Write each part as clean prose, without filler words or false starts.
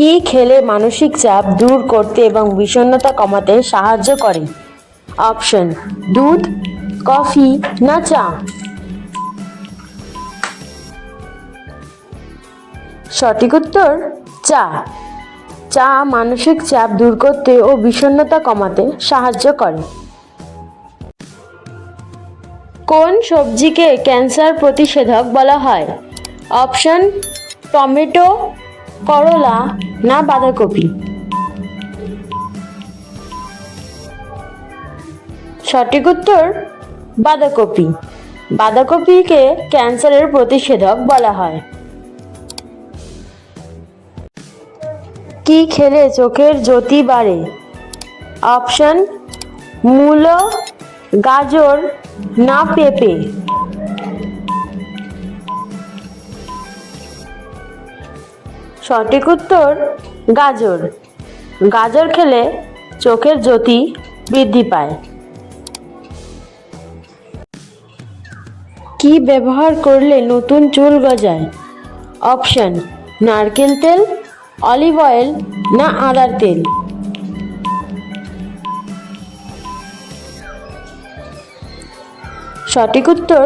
কি খেলে মানসিক চাপ দূর করতে এবং বিষণ্ণতা কমাতে সাহায্য করে? অপশন: দুধ, কফি না চা? সঠিক উত্তর চা। চা মানসিক চাপ দূর করতে ও বিষণ্ণতা কমাতে সাহায্য করে। কোন সবজিকে ক্যান্সার প্রতিষেধক বলা হয়? অপশন: টমেটো, করলা না বাঁধাকপি? সঠিক উত্তর বাঁধাকপি। বাঁধাকপিকে ক্যান্সারের প্রতিষেধক বলা হয়। কি খেলে চোখের জ্যোতি বাড়ে? অপশন: মূলো, গাজর না পেঁপে? সঠিক উত্তর গাজর। গাজর খেলে চোখের জ্যোতি বৃদ্ধি পায়। কি ব্যবহার করলে নতুন চুল গজায়? অপশন: নারকেল তেল, অলিভ অয়েল না আদার তেল? সঠিক উত্তর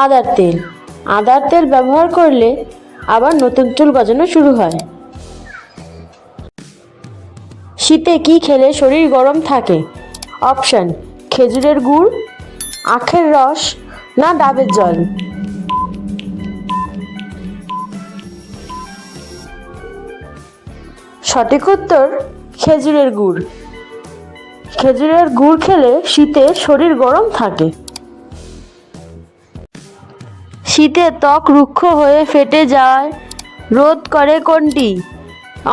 আদার তেল। আদার তেল ব্যবহার করলে আবার নতুন চুল গজানো শুরু হয়। শীতে কি খেলে শরীর গরম থাকে? অপশন: খেজুরের গুড়, আখের রস না ডাবের জল? সঠিক উত্তর খেজুরের গুড়। খেজুরের গুড় খেলে শীতে শরীর গরম থাকে। শীতে ত্বক রুক্ষ হয়ে ফেটে যাওয়ায় রোধ করে কোনটি?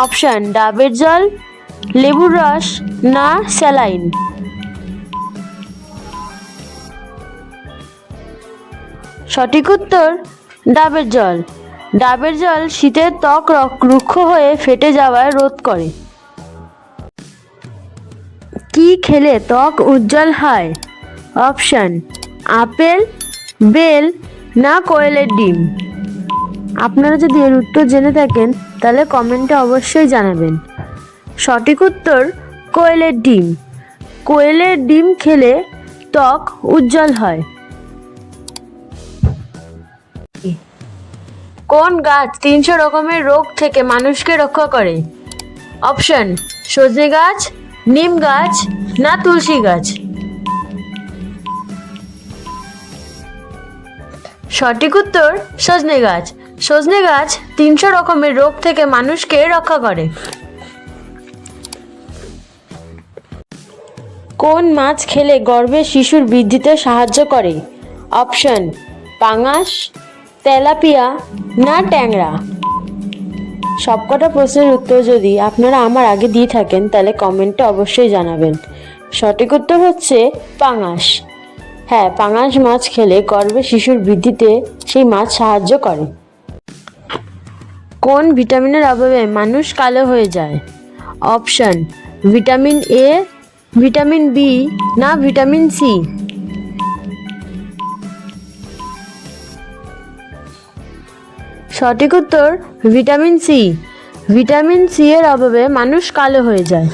অপশন: ডাবের জল, লেবুর রস না স্যালাইন? সঠিক উত্তর ডাবের জল। ডাবের জল শীতের ত্বক রুক্ষ হয়ে ফেটে যাওয়ায় রোধ করে। কি খেলে ত্বক উজ্জ্বল হয়? অপশন: আপেল, বেল না কোয়েলের ডিম? আপনারা যদি এর উত্তর জেনে থাকেন তাহলে কমেন্টে অবশ্যই জানাবেন। সঠিক উত্তর কোয়েলের ডিম। কোয়েলের ডিম খেলে ত্বক উজ্জ্বল হয়। কোন গাছ 300 রকমের রোগ থেকে মানুষকে রক্ষা করে? অপশন: সজনে গাছ, নিম গাছ না তুলসী গাছ? সঠিক উত্তর সজনে গাছ। সজনে গাছ 300 রকমের রোগ থেকে মানুষকে রক্ষা করে। কোন মাছ খেলে গর্ভে শিশুর বৃদ্ধিতে সাহায্য করে? অপশন: পাঙাশ, তেলাপিয়া না ট্যাংরা? সবকটা প্রশ্নের উত্তর যদি আপনারা আমার আগে দিয়ে থাকেন তাহলে কমেন্টে অবশ্যই জানাবেন। সঠিক উত্তর হচ্ছে পাঙাশ। হ্যাঁ, পাঙাশ মাছ খেলে গর্ভে শিশুর বৃদ্ধিতে সেই মাছ সাহায্য করে। কোন ভিটামিনের অভাবে মানুষ কালো হয়ে যায়? Option: vitamin A, vitamin B না ভিটামিন সি? সঠিক উত্তর ভিটামিন সি। ভিটামিন সি এর অভাবে মানুষ কালো হয়ে যায়।